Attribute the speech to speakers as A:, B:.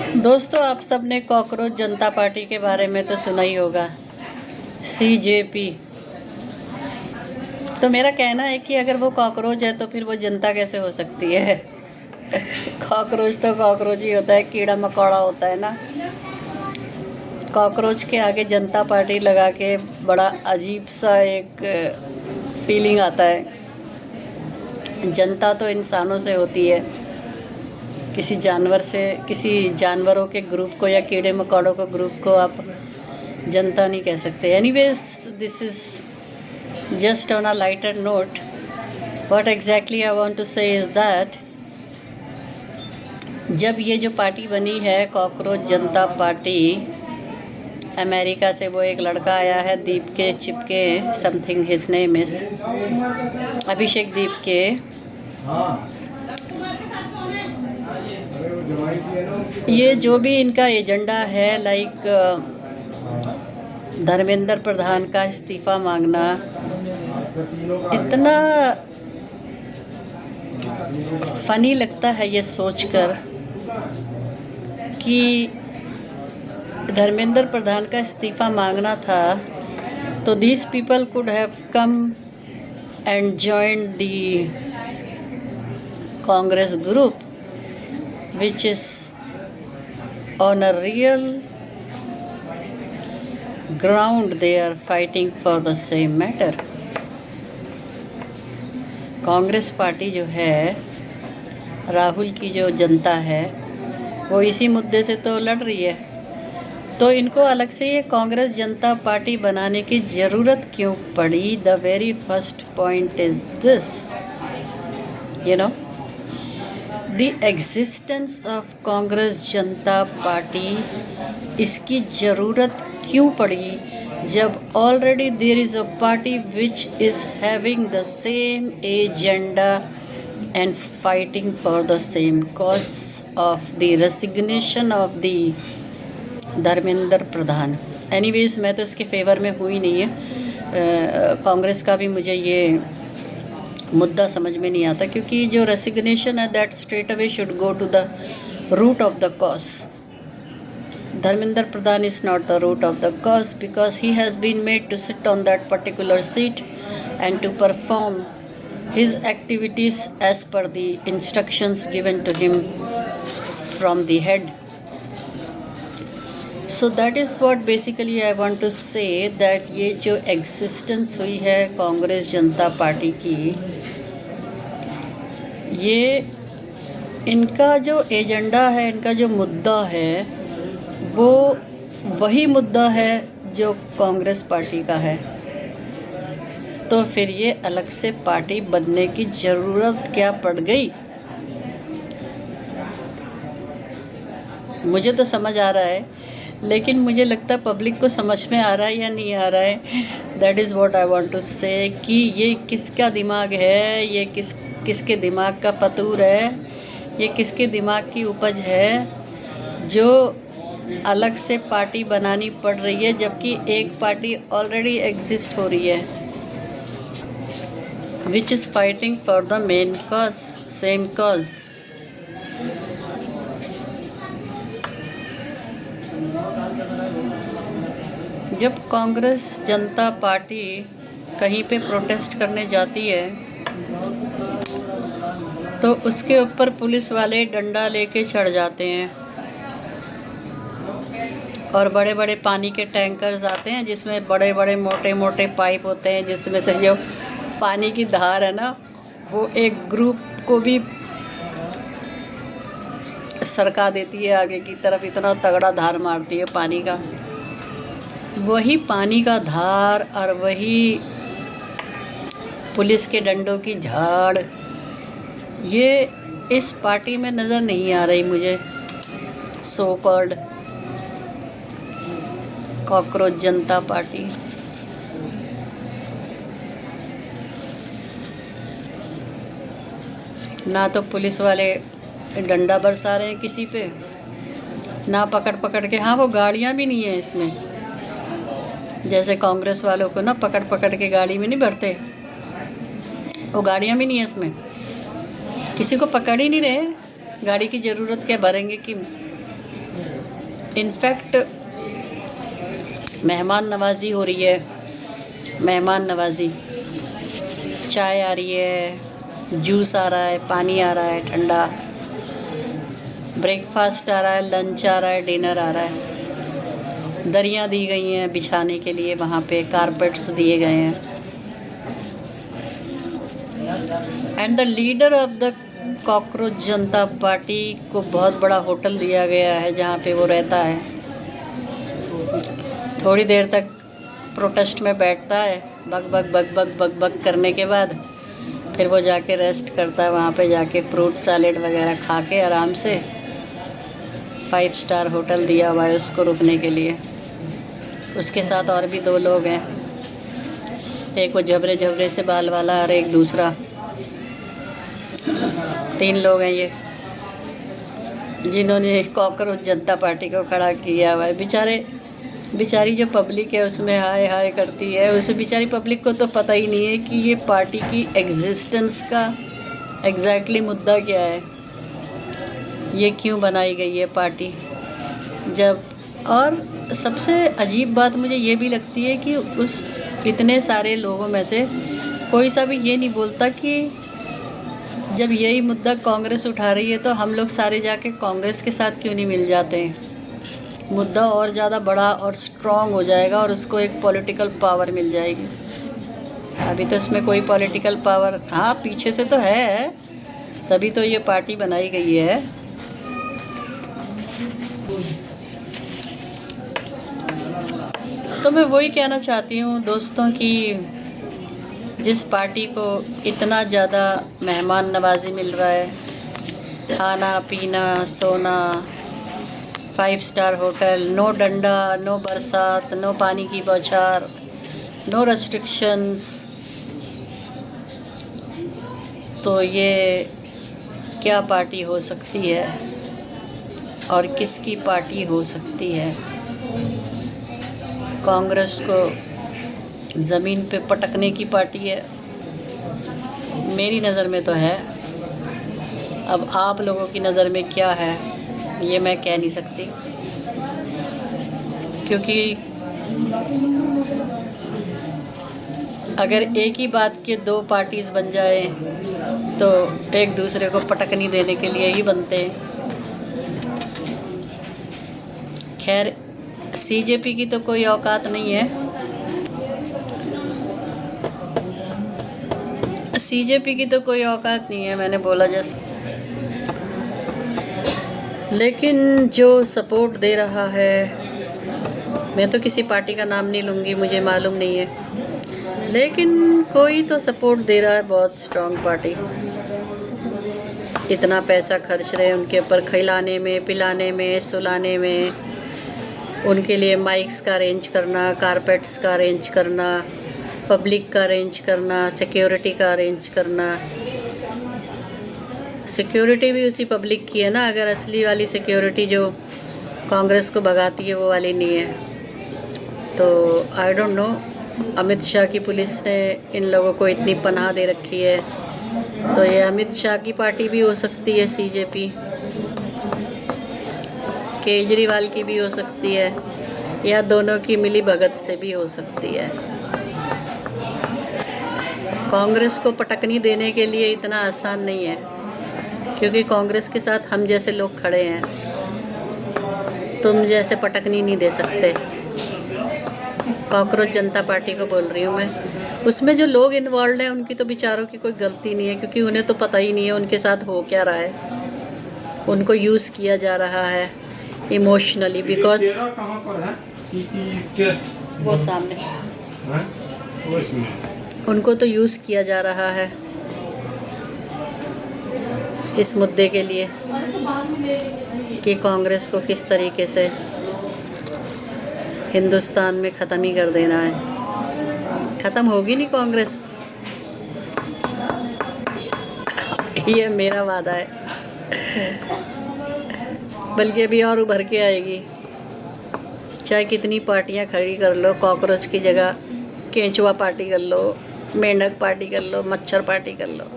A: दोस्तों, आप सब ने कॉकरोच जनता पार्टी के बारे में तो सुना ही होगा, सीजेपी। तो मेरा कहना है कि अगर वो कॉकरोच है तो फिर वो जनता कैसे हो सकती है। कॉकरोच तो कॉकरोच ही होता है, कीड़ा मकोड़ा होता है ना। कॉकरोच के आगे जनता पार्टी लगा के बड़ा अजीब सा एक फीलिंग आता है। जनता तो इंसानों से होती है, किसी जानवर से, किसी जानवरों के ग्रुप को या कीड़े मकोड़ों के ग्रुप को आप जनता नहीं कह सकते। Anyways, this is just on a lighter note. What exactly I want to say is that जब ये जो पार्टी बनी है कॉकरोच जनता पार्टी, अमेरिका से वो एक लड़का आया है, दीप के चिपके समथिंग हिज नेम इज़, अभिषेक दीप के। ये जो भी इनका एजेंडा है, लाइक धर्मेंद्र प्रधान का इस्तीफ़ा मांगना, इतना फनी लगता है ये सोचकर कि धर्मेंद्र प्रधान का इस्तीफ़ा मांगना था तो these people could have come and joined the Congress group which is on a real ground. They are fighting for the same matter. Congress party जो है, राहुल की जो जनता है, वो इसी मुद्दे से तो लड़ रही है। तो इनको अलग से ये कांग्रेस जनता पार्टी बनाने की ज़रूरत क्यों पड़ी? The very first point is this, you know, the existence of Congress Janata party, इसकी ज़रूरत क्यों पड़ी जब already there is a party which is having the same agenda and fighting for the same cause of the resignation of the Dharmendra Pradhan. Anyways, मैं तो इसके favour में हुई नहीं है। कांग्रेस का भी मुझे ये मुद्दा समझ में नहीं आता, क्योंकि जो रेसिग्नेशन है that straight away should go to the root of the cause. Dharmendra Pradhan is not the root of the cause because he has been made to sit on that particular seat and to perform his activities as per the instructions given to him from the head. So that is what basically I want to say, that ये जो existence हुई है Congress Janata party की, ये इनका जो agenda है, इनका जो मुद्दा है, वो वही मुद्दा है जो कांग्रेस पार्टी का है। तो फिर ये अलग से पार्टी बनने की ज़रूरत क्या पड़ गई? मुझे तो समझ आ रहा है, लेकिन मुझे लगता है पब्लिक को समझ में आ रहा है या नहीं आ रहा है। That is what I want to say, कि ये किसका दिमाग है, ये किसके दिमाग का फतूर है, ये किसके दिमाग की उपज है जो अलग से पार्टी बनानी पड़ रही है, जबकि एक पार्टी ऑलरेडी एग्जिस्ट हो रही है which is fighting for the main cause, same cause. जब कांग्रेस जनता पार्टी कहीं पे प्रोटेस्ट करने जाती है तो उसके ऊपर पुलिस वाले डंडा लेके चढ़ जाते हैं और बड़े बड़े पानी के टैंकर्स आते हैं जिसमें बड़े बड़े मोटे मोटे पाइप होते हैं, जिसमें से जो पानी की धार है ना, वो एक ग्रुप को भी सरका देती है आगे की तरफ, इतना तगड़ा धार मारती है पानी का। वही पानी का धार और वही पुलिस के डंडों की झाड़, ये इस पार्टी में नज़र नहीं आ रही मुझे। सो कॉल्ड कॉकरोच जनता पार्टी। ना तो पुलिस वाले डंडा बरसा रहे हैं किसी पे, ना पकड़ पकड़ के, हाँ वो गाड़ियाँ भी नहीं है इसमें, जैसे कांग्रेस वालों को ना पकड़ पकड़ के गाड़ी में नहीं भरते, वो गाड़ियाँ भी नहीं है इसमें, किसी को पकड़ ही नहीं रहे। गाड़ी की ज़रूरत क्या, भरेंगे कि इनफैक्ट मेहमान नवाजी हो रही है, मेहमान नवाजी। चाय आ रही है, जूस आ रहा है, पानी आ रहा है ठंडा, ब्रेकफास्ट आ रहा है, लंच आ रहा है, डिनर आ रहा है। दरियाँ दी गई हैं बिछाने के लिए, वहाँ पे कारपेट्स दिए गए हैं। And the leader of the cockroach Janata party को बहुत बड़ा होटल दिया गया है जहाँ पे वो रहता है। थोड़ी देर तक प्रोटेस्ट में बैठता है, bug bug bug bug bug bug करने के बाद फिर वो जाके रेस्ट करता है वहाँ पे जाके, फ्रूट सैलेड वगैरह खा के आराम से। 5 स्टार होटल दिया हुआ है उसको रुकने के लिए। उसके साथ और भी 2 लोग हैं, एक वो झबरे झबरे से बाल वाला और एक दूसरा। 3 लोग हैं ये जिन्होंने कॉकरोच जनता पार्टी को खड़ा किया हुआ है। बेचारी जो पब्लिक है उसमें हाय हाय करती है। उस बेचारी पब्लिक को तो पता ही नहीं है कि ये पार्टी की एग्जिस्टेंस का एग्जैक्टली मुद्दा क्या है, ये क्यों बनाई गई है पार्टी। जब और सबसे अजीब बात मुझे ये भी लगती है कि उस इतने सारे लोगों में से कोई सा भी ये नहीं बोलता कि जब यही मुद्दा कांग्रेस उठा रही है तो हम लोग सारे जाके कांग्रेस के साथ क्यों नहीं मिल जाते हैं। मुद्दा और ज़्यादा बड़ा और स्ट्रॉन्ग हो जाएगा और उसको एक पॉलिटिकल पावर मिल जाएगी। अभी तो इसमें कोई पॉलिटिकल पावर, हाँ पीछे से तो है, तभी तो ये पार्टी बनाई गई है। तो मैं वही कहना चाहती हूँ दोस्तों कि जिस पार्टी को इतना ज़्यादा मेहमान नवाजी मिल रहा है, खाना पीना सोना, 5 स्टार होटल, नो डंडा, नो बरसात, नो पानी की बौछार, नो रेस्ट्रिक्शंस, तो ये क्या पार्टी हो सकती है और किसकी पार्टी हो सकती है। कांग्रेस को ज़मीन पे पटकने की पार्टी है मेरी नज़र में तो है। अब आप लोगों की नज़र में क्या है ये मैं कह नहीं सकती, क्योंकि अगर एक ही बात के 2 पार्टीज़ बन जाए तो एक दूसरे को पटकनी देने के लिए ही बनते हैं। खैर सीजेपी की तो कोई औकात नहीं है, सीजेपी की तो कोई औकात नहीं है, मैंने बोला जैसे। लेकिन जो सपोर्ट दे रहा है, मैं तो किसी पार्टी का नाम नहीं लूँगी, मुझे मालूम नहीं है, लेकिन कोई तो सपोर्ट दे रहा है, बहुत स्ट्रॉन्ग पार्टी। इतना पैसा खर्च रहे उनके ऊपर, खिलाने में, पिलाने में, सुलाने में, उनके लिए माइक्स का अरेंज करना, कारपेट्स का अरेंज करना, पब्लिक का अरेंज करना, सिक्योरिटी का अरेंज करना। सिक्योरिटी भी उसी पब्लिक की है ना, अगर असली वाली सिक्योरिटी जो कांग्रेस को भगाती है वो वाली नहीं है तो I don't know. Amit Shah की पुलिस ने इन लोगों को इतनी पनाह दे रखी है, तो ये अमित शाह की पार्टी भी हो सकती है सीजेपी, केजरीवाल की भी हो सकती है, या दोनों की मिली भगत से भी हो सकती है। कांग्रेस को पटकनी देने के लिए इतना आसान नहीं है, क्योंकि कांग्रेस के साथ हम जैसे लोग खड़े हैं, तुम जैसे पटकनी नहीं दे सकते। कॉकरोच जनता पार्टी को बोल रही हूँ मैं। उसमें जो लोग इन्वॉल्व हैं उनकी तो बेचारों की कोई गलती नहीं है, क्योंकि उन्हें तो पता ही नहीं है उनके साथ हो क्या रहा है। उनको यूज़ किया जा रहा है इमोशनली, बिकॉज वो सामने उनको तो यूज़ किया जा रहा है इस मुद्दे के लिए कि कांग्रेस को किस तरीके से हिंदुस्तान में ख़त्म ही कर देना है। ख़त्म होगी नहीं कांग्रेस, ये मेरा वादा है, बल्कि अभी और उभर के आएगी। चाहे कितनी पार्टियां खड़ी कर लो, कॉकरोच की जगह केंचुआ पार्टी कर लो, मेंढक पार्टी कर लो, मच्छर पार्टी कर लो,